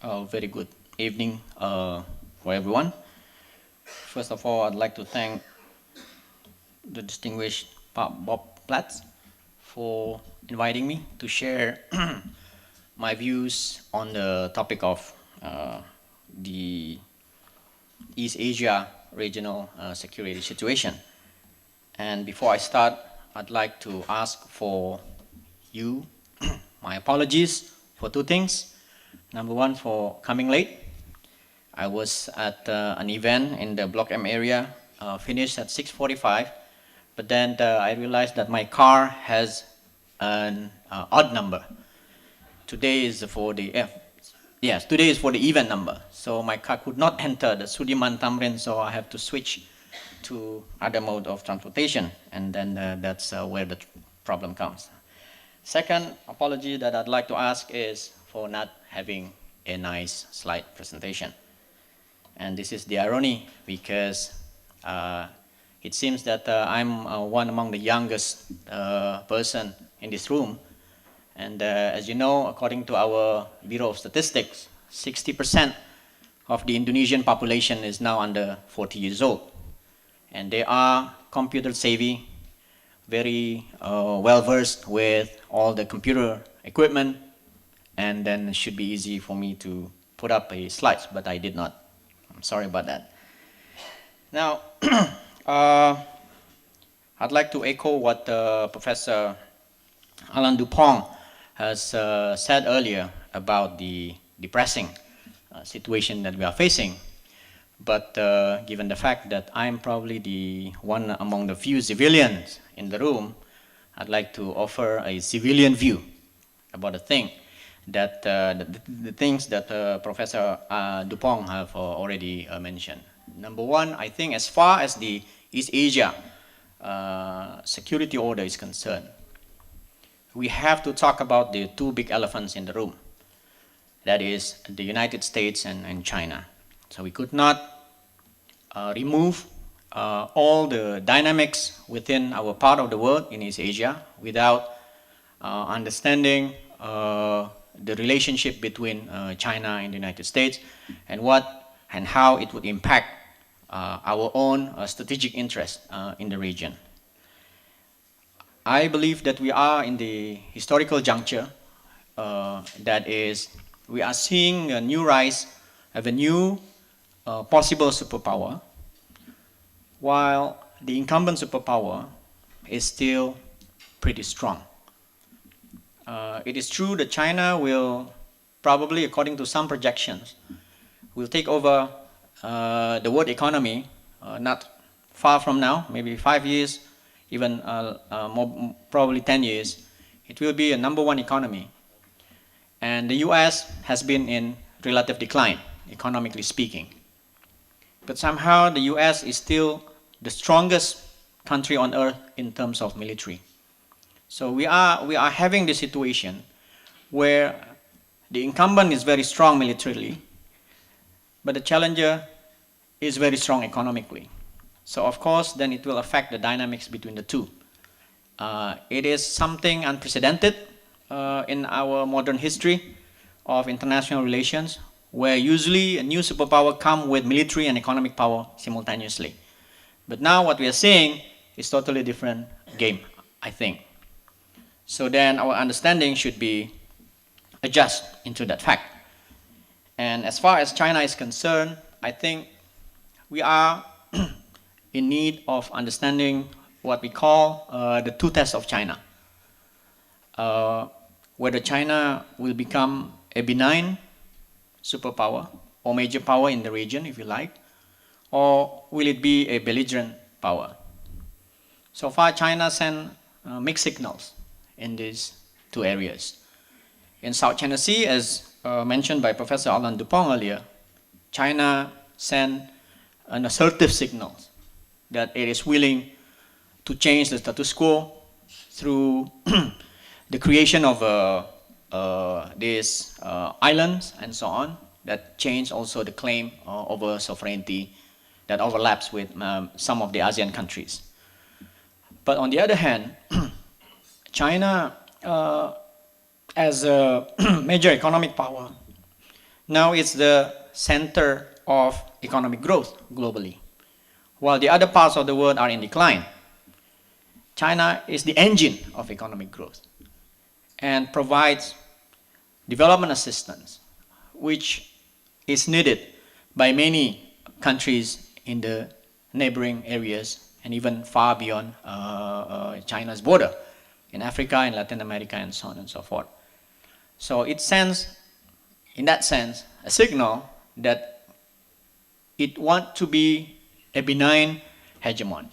Very good evening for everyone. First of all, I'd like to thank the distinguished Bob Platts for inviting me to share my views on the topic of the East Asia regional security situation. And before I start, I'd like to ask for you my apologies for two things. Number one, for coming late. I was at an event in the Block M area, finished at 6:45, but then I realized that my car has an odd number. Today is for the today is for the event number, so my car could not enter the Sudirman Tamrin, so I have to switch to other mode of transportation, and then that's where the problem comes. Second apology that I'd like to ask is for not having a nice slide presentation. And this is the irony, because it seems that I'm one among the youngest person in this room. And as you know, according to our Bureau of Statistics, 60% of the Indonesian population is now under 40 years old. And they are computer savvy, very well-versed with all the computer equipment, and then it should be easy for me to put up a slides, but I did not. I'm sorry about that. Now, I'd like to echo what Professor Alan Dupont has said earlier about the depressing situation that we are facing. But given the fact that I'm probably the one among the few civilians in the room, I'd like to offer a civilian view about the thing that the things that Professor Dupont have already mentioned. Number one, I think as far as the East Asia security order is concerned, we have to talk about the two big elephants in the room. That is the United States and China. So we could not remove all the dynamics within our part of the world in East Asia without understanding the relationship between China and the United States, and what and how it would impact our own strategic interest in the region. I believe that we are in the historical juncture that is, we are seeing a new rise of a new possible superpower, while the incumbent superpower is still pretty strong. It is true that China will probably, according to some projections, will take over the world economy not far from now, maybe 5 years, even more, probably 10 years. It will be a #1 economy. And the US has been in relative decline, economically speaking. But somehow the US is still the strongest country on earth in terms of military. So we are having this situation where the incumbent is very strong militarily, but the challenger is very strong economically. So of course, then it will affect the dynamics between the two. It is something unprecedented in our modern history of international relations, where usually a new superpower comes with military and economic power simultaneously. But now what we are seeing is totally different game, I think. So then our understanding should be adjust into that fact. And as far as China is concerned, I think we are in need of understanding what we call the two tests of China. Whether China will become a benign superpower or major power in the region, if you like, or will it be a belligerent power? So far, China sent mixed signals in these two areas. In South China Sea, as mentioned by Professor Alan Dupont earlier, China sent an assertive signal that it is willing to change the status quo through the creation of these islands and so on, that change also the claim over sovereignty that overlaps with some of the ASEAN countries. But on the other hand, China, as a major economic power, Now it's the center of economic growth globally. While the other parts of the world are in decline, China is the engine of economic growth and provides development assistance, which is needed by many countries in the neighboring areas and even far beyond China's border, in Africa, in Latin America, and so on and so forth. So it sends, in that sense, a signal that it wants to be a benign hegemon.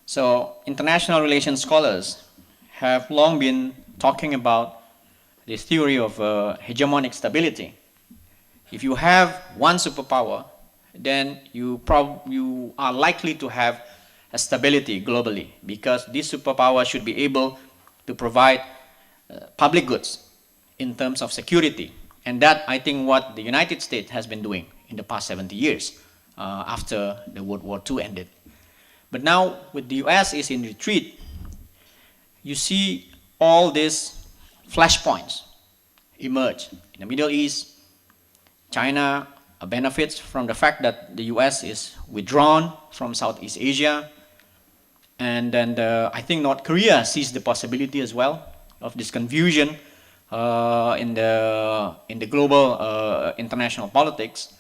So international relations scholars have long been talking about this theory of hegemonic stability. If you have one superpower, then you are likely to have a stability globally, because this superpower should be able to provide public goods in terms of security. And that, I think, what the United States has been doing in the past 70 years after the World War II ended. But now, with the US is in retreat, you see all these flashpoints emerge. In the Middle East, China benefits from the fact that the US is withdrawn from Southeast Asia. And then I think North Korea sees the possibility as well of this confusion in the global international politics,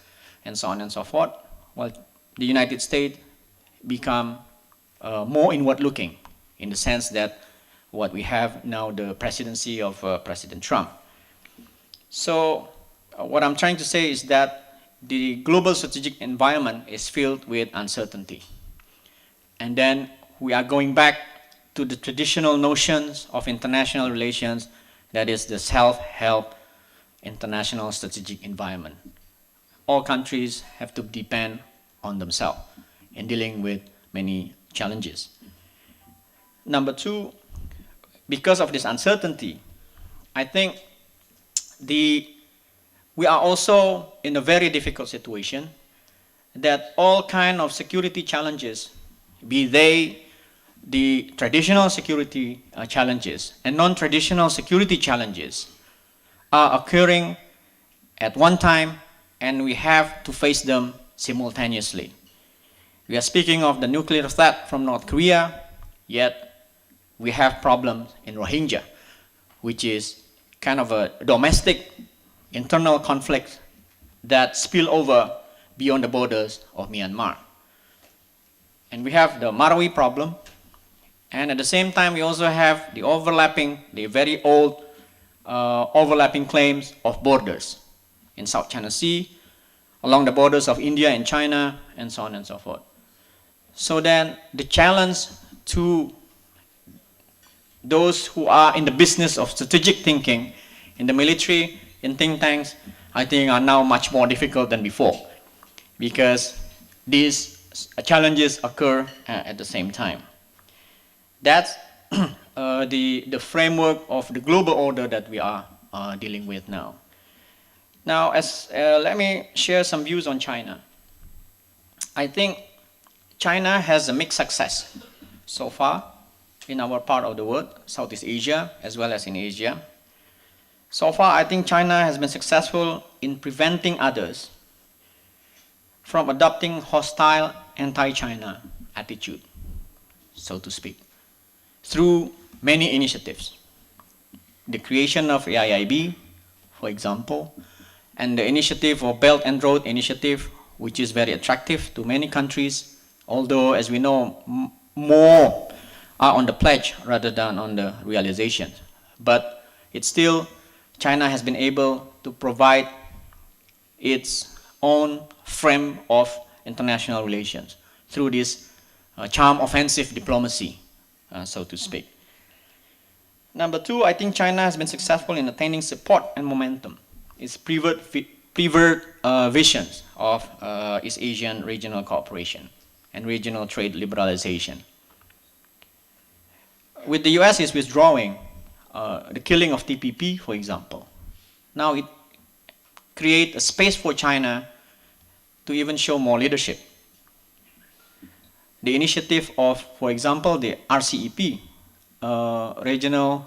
and so on and so forth. While the United States become more inward-looking, in the sense that what we have now, the presidency of President Trump. So what I'm trying to say is that the global strategic environment is filled with uncertainty. And then we are going back to the traditional notions of international relations, that is the self-help international strategic environment. All countries have to depend on themselves in dealing with many challenges. Number two, because of this uncertainty, I think we are also in a very difficult situation that all kinds of security challenges, be they the traditional security challenges and non-traditional security challenges, are occurring at one time, and we have to face them simultaneously. We are speaking of the nuclear threat from North Korea, yet we have problems in Rohingya, which is kind of a domestic internal conflict that spill over beyond the borders of Myanmar. And we have the Marawi problem, and at the same time we also have the very old overlapping claims of borders in South China Sea, along the borders of India and China, and so on and so forth. So then the challenge to those who are in the business of strategic thinking, in the military, in think tanks, I think are now much more difficult than before, because these challenges occur at the same time. That's the framework of the global order that we are dealing with now. Now, let me share some views on China. I think China has a mixed success so far in our part of the world, Southeast Asia, as well as in Asia. So far, I think China has been successful in preventing others from adopting hostile anti-China attitude, so to speak, through many initiatives. The creation of AIIB, for example, and the initiative of Belt and Road Initiative, which is very attractive to many countries, although, as we know, more are on the pledge rather than on the realization. But it's still, China has been able to provide its own frame of international relations through this charm offensive diplomacy, so to speak. Number two, I think China has been successful in attaining support and momentum. Its preferred visions of East Asian regional cooperation and regional trade liberalization. With the US is withdrawing, the killing of TPP, for example, now it creates a space for China to even show more leadership. The initiative of, for example, the RCEP, Regional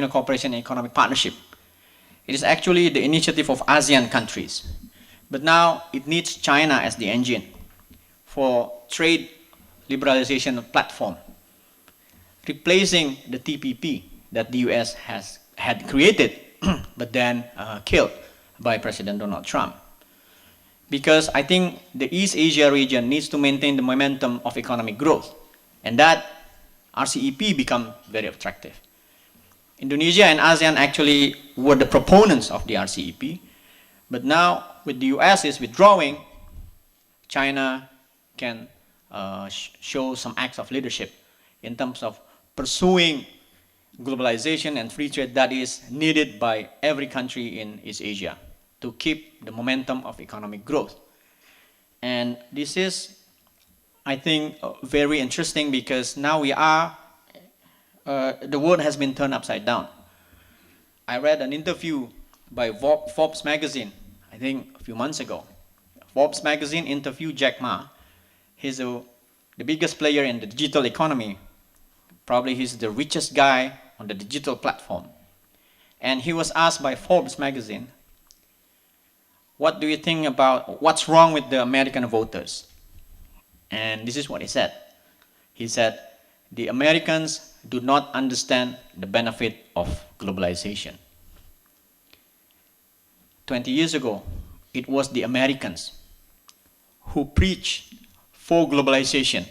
Cooperation and Economic Partnership, It is actually the initiative of ASEAN countries. But now it needs China as the engine for trade liberalization platform, replacing the TPP that the US had created but then killed by President Donald Trump. Because I think the East Asia region needs to maintain the momentum of economic growth, and that RCEP become very attractive. Indonesia and ASEAN actually were the proponents of the RCEP, but now with the US is withdrawing, China can show some acts of leadership in terms of pursuing globalization and free trade that is needed by every country in East Asia to keep the momentum of economic growth. And this is, I think, very interesting because now we are, the world has been turned upside down. I read an interview by Forbes magazine, I think a few months ago. Forbes magazine interviewed Jack Ma. He's the biggest player in the digital economy. Probably he's the richest guy on the digital platform. And he was asked by Forbes magazine, what do you think about what's wrong with the American voters? And this is what he said. He said, the Americans do not understand the benefit of globalization. 20 years ago, it was the Americans who preached for globalization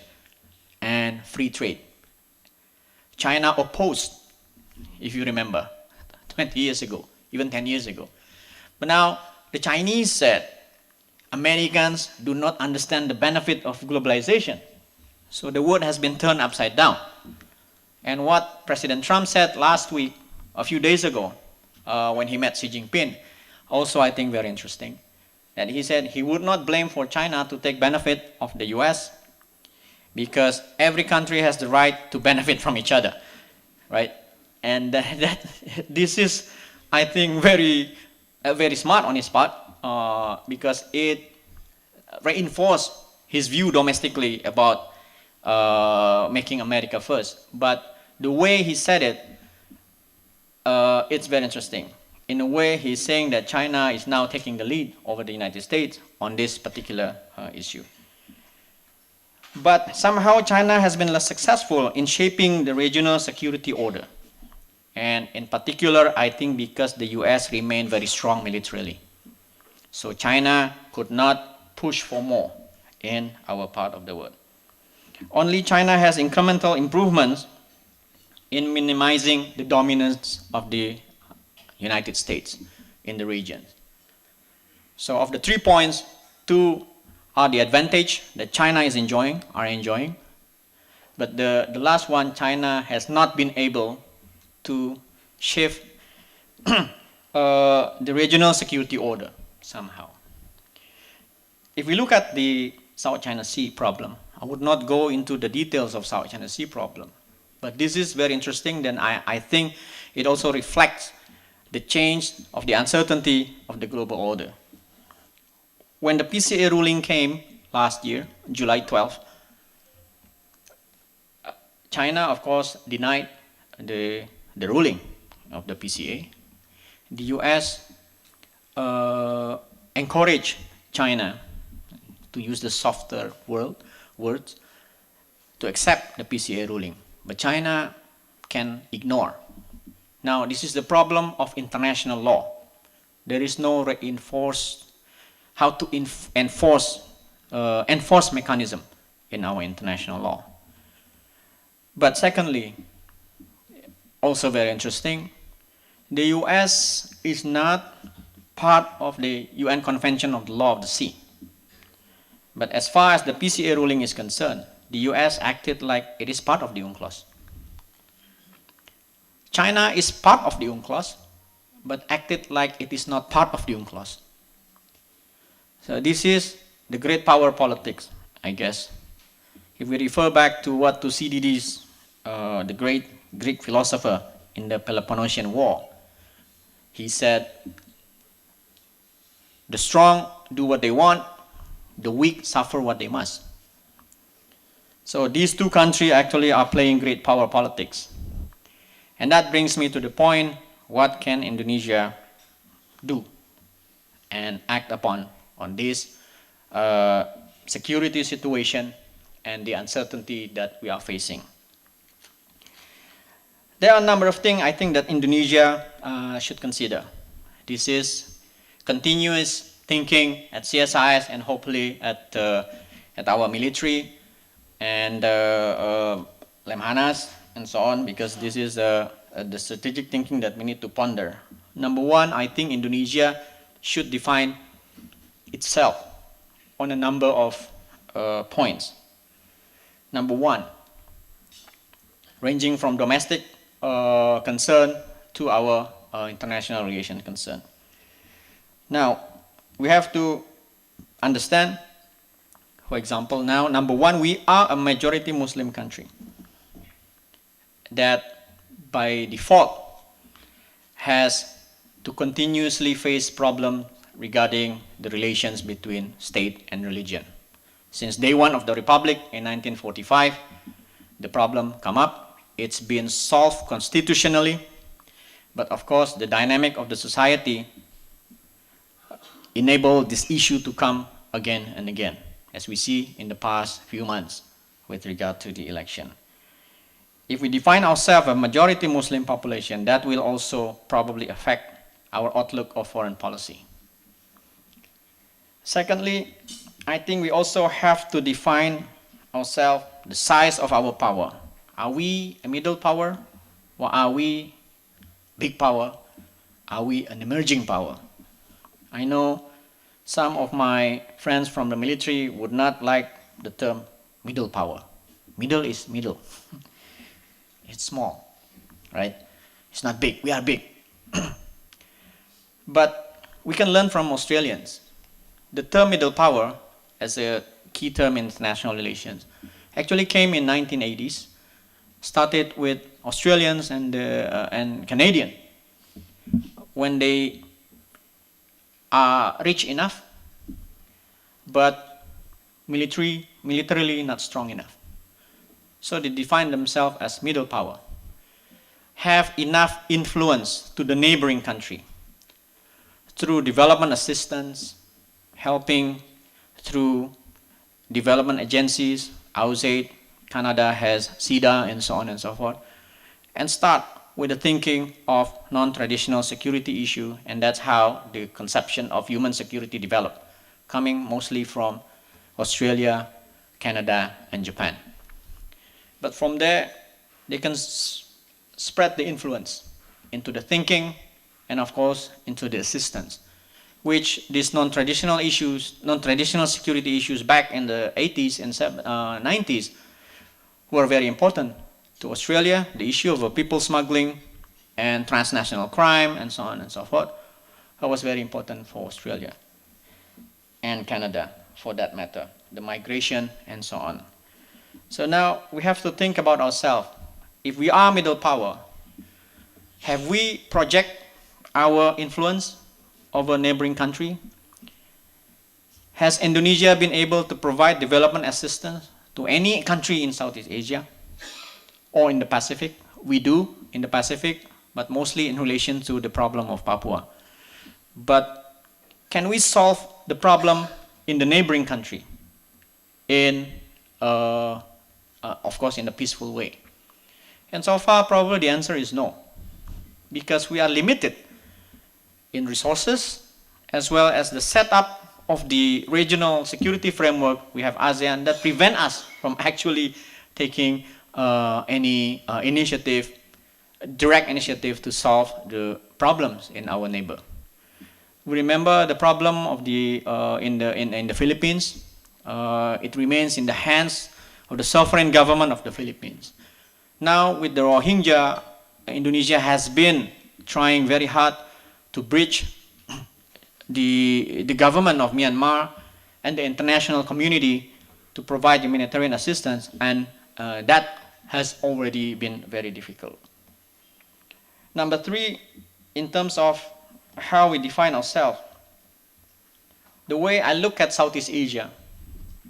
and free trade. China opposed, if you remember, 20 years ago, even 10 years ago. But now, the Chinese said, Americans do not understand the benefit of globalization. So the world has been turned upside down. And what President Trump said last week, a few days ago, when he met Xi Jinping, also I think very interesting, that he said he would not blame for China to take benefit of the US because every country has the right to benefit from each other, right? And this is, I think, very smart on his part because it reinforced his view domestically about making America first. But the way he said it, it's very interesting. In a way, he's saying that China is now taking the lead over the United States on this particular issue. But somehow China has been less successful in shaping the regional security order. And in particular, I think because the US remained very strong militarily. So China could not push for more in our part of the world. Only China has incremental improvements in minimizing the dominance of the United States in the region. So of the 3 points, 2 are the advantage that China is enjoying. But the last one, China has not been able to shift the regional security order somehow. If we look at the South China Sea problem, I would not go into the details of South China Sea problem, but this is very interesting. Then I think it also reflects the change of the uncertainty of the global order. When the PCA ruling came last year, July 12th, China, of course, denied the ruling of the PCA. The US encouraged China, to use the softer words, to accept the PCA ruling. But China can ignore. Now, this is the problem of international law. There is no how to enforce mechanism in our international law. But secondly, also very interesting, the US is not part of the UN Convention of the Law of the Sea. But as far as the PCA ruling is concerned, the US acted like it is part of the UNCLOS. China is part of the UNCLOS, but acted like it is not part of the UNCLOS. So this is the great power politics, I guess. If we refer back to what Thucydides, the great Greek philosopher in the Peloponnesian War, he said, the strong do what they want, the weak suffer what they must. So these two countries actually are playing great power politics. And that brings me to the point, what can Indonesia do and act upon on this security situation and the uncertainty that we are facing. There are a number of things I think that Indonesia should consider. This is continuous thinking at CSIS and hopefully at our military and Lemhanas and so on, because this is the strategic thinking that we need to ponder. Number one, I think Indonesia should define itself on a number of points. Number one, ranging from domestic concern to our international relation concern. Now, we have to understand, for example, now, number one, we are a majority Muslim country that by default has to continuously face problems regarding the relations between state and religion. Since day one of the Republic in 1945, the problem come up. It's been solved constitutionally, but of course the dynamic of the society enabled this issue to come again and again, as we see in the past few months with regard to the election. If we define ourselves a majority Muslim population, that will also probably affect our outlook of foreign policy. Secondly, I think we also have to define ourselves the size of our power. Are we a middle power, or are we big power? Are we an emerging power? I know some of my friends from the military would not like the term middle power. Middle is middle. It's small, right? It's not big. We are big. But we can learn from Australians. The term middle power, as a key term in international relations, actually came in 1980s, started with Australians and Canadians when they are rich enough, but militarily not strong enough. So they define themselves as middle power, have enough influence to the neighboring country through development assistance, helping through development agencies, USAID, Canada has CIDA, and so on and so forth, and start with the thinking of non-traditional security issue, and that's how the conception of human security developed, coming mostly from Australia, Canada, and Japan. But from there, they can spread the influence into the thinking and of course into the assistance, which these non-traditional issues, non-traditional security issues back in the 80s and 90s were very important to Australia. The issue of people smuggling and transnational crime and so on and so forth was very important for Australia and Canada for that matter, the migration and so on. So now we have to think about ourselves. If we are middle power, have we project our influence over a neighboring country? Has Indonesia been able to provide development assistance to any country in Southeast Asia or in the Pacific? We do in the Pacific, but mostly in relation to the problem of Papua. But can we solve the problem in the neighboring country in, of course, in a peaceful way? And so far, probably the answer is no, because we are limited in resources as well as the setup of the regional security framework. We have ASEAN that prevent us from actually taking any initiative, direct initiative to solve the problems in our neighbor. We remember the problem of the in the Philippines. It remains in the hands of the sovereign government of the Philippines. Now with the Rohingya, Indonesia has been trying very hard to bridge the government of Myanmar and the international community to provide humanitarian assistance, and that has already been very difficult. Number three, in terms of how we define ourselves, the way I look at Southeast Asia,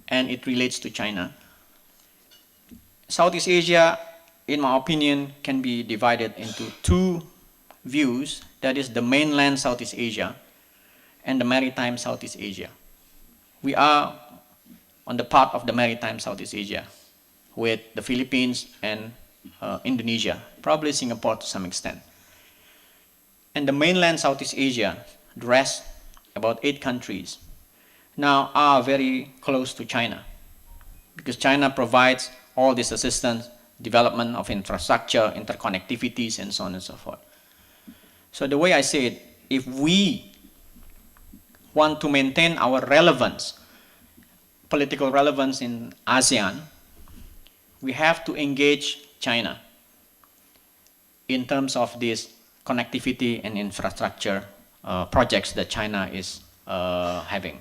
and it relates to China. Southeast Asia, in my opinion, can be divided into two views that is the mainland Southeast Asia and the maritime Southeast Asia. We are on the part of the maritime Southeast Asia with the Philippines and Indonesia, probably Singapore to some extent. And the mainland Southeast Asia, the rest, about 8 countries, now are very close to China, because China provides all this assistance, development of infrastructure, interconnectivities, and so on and so forth. So the way I say it, if we want to maintain our relevance, political relevance in ASEAN, we have to engage China in terms of this connectivity and infrastructure projects that China is having.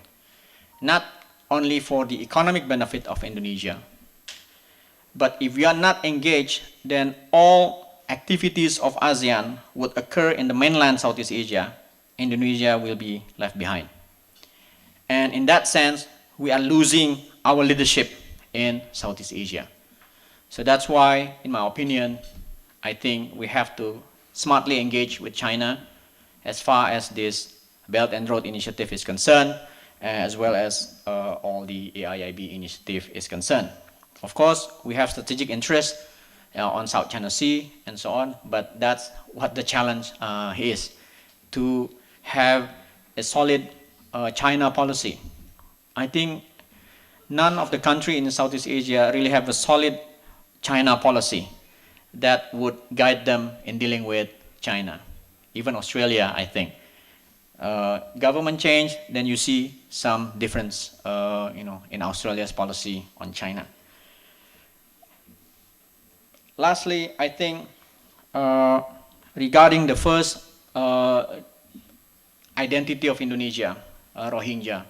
Not only for the economic benefit of Indonesia, but if we are not engaged, then all activities of ASEAN would occur in the mainland Southeast Asia. Indonesia will be left behind. And in that sense, we are losing our leadership in Southeast Asia. So that's why, in my opinion, I think we have to smartly engage with China as far as this Belt and Road Initiative is concerned, as well as all the AIIB initiative is concerned. Of course, we have strategic interest on South China Sea and so on, but that's what the challenge is, to have a solid China policy. I think none of the countries in Southeast Asia really have a solid China policy that would guide them in dealing with China. Even Australia, I think. Government change, then you see some difference in Australia's policy on China. Lastly, I think regarding the first identity of Indonesia, Rohingya,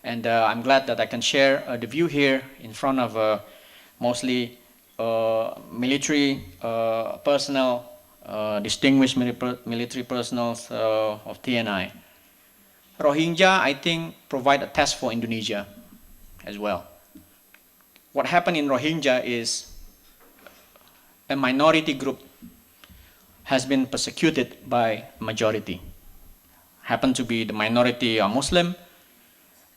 and I'm glad that I can share the view here in front of mostly military personnel, distinguished military personnel of TNI. Rohingya, I think, provide a test for Indonesia as well. What happened in Rohingya is a minority group has been persecuted by majority. Happen to be the minority are Muslim,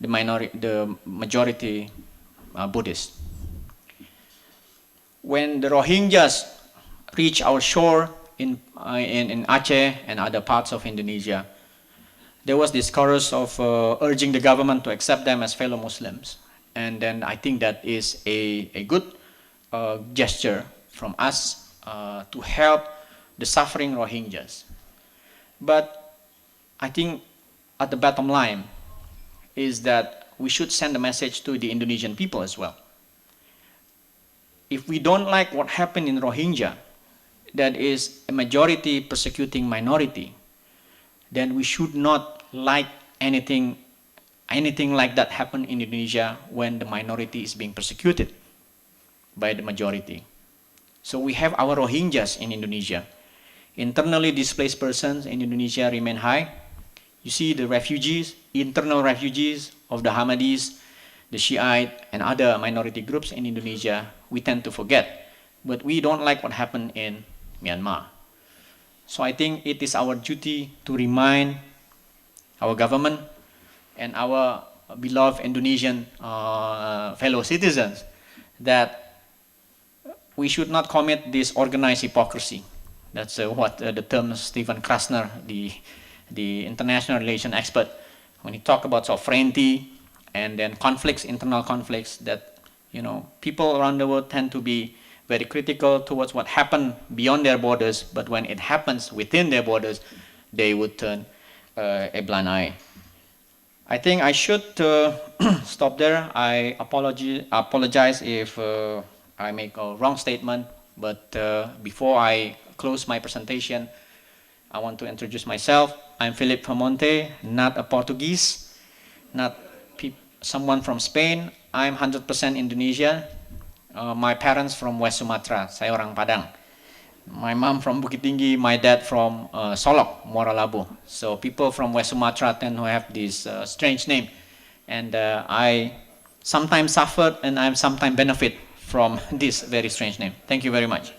the majority are Buddhist. When the Rohingyas reach our shore in Aceh and other parts of Indonesia, there was this chorus of urging the government to accept them as fellow Muslims. And then I think that is a good gesture from us to help the suffering Rohingyas. But I think at the bottom line is that we should send a message to the Indonesian people as well. If we don't like what happened in Rohingya, that is a majority persecuting minority, then we should not like anything like that happen in Indonesia when the minority is being persecuted by the majority. So we have our Rohingyas in Indonesia. Internally displaced persons in Indonesia remain high. You see the refugees, internal refugees of the Ahmadis, the Shiite, and other minority groups in Indonesia, we tend to forget. But we don't like what happened in Myanmar. So I think it is our duty to remind our government and our beloved Indonesian fellow citizens that we should not commit this organized hypocrisy. That's what the term Stephen Krasner, the international relation expert, when he talked about sovereignty and then conflicts, internal conflicts, that people around the world tend to be very critical towards what happened beyond their borders, but when it happens within their borders, they would turn a blind eye. I think I should stop there. I apologize if I make a wrong statement, but before I close my presentation, I want to introduce myself. I'm Philip Vermonte, not a Portuguese, not someone from Spain. I'm 100% Indonesian. My parents from West Sumatra, saya orang Padang. My mom from Bukit Tinggi, my dad from Solok, Muara Labu. So people from West Sumatra tend to have this strange name. And I sometimes suffered and I sometimes benefit from this very strange name. Thank you very much.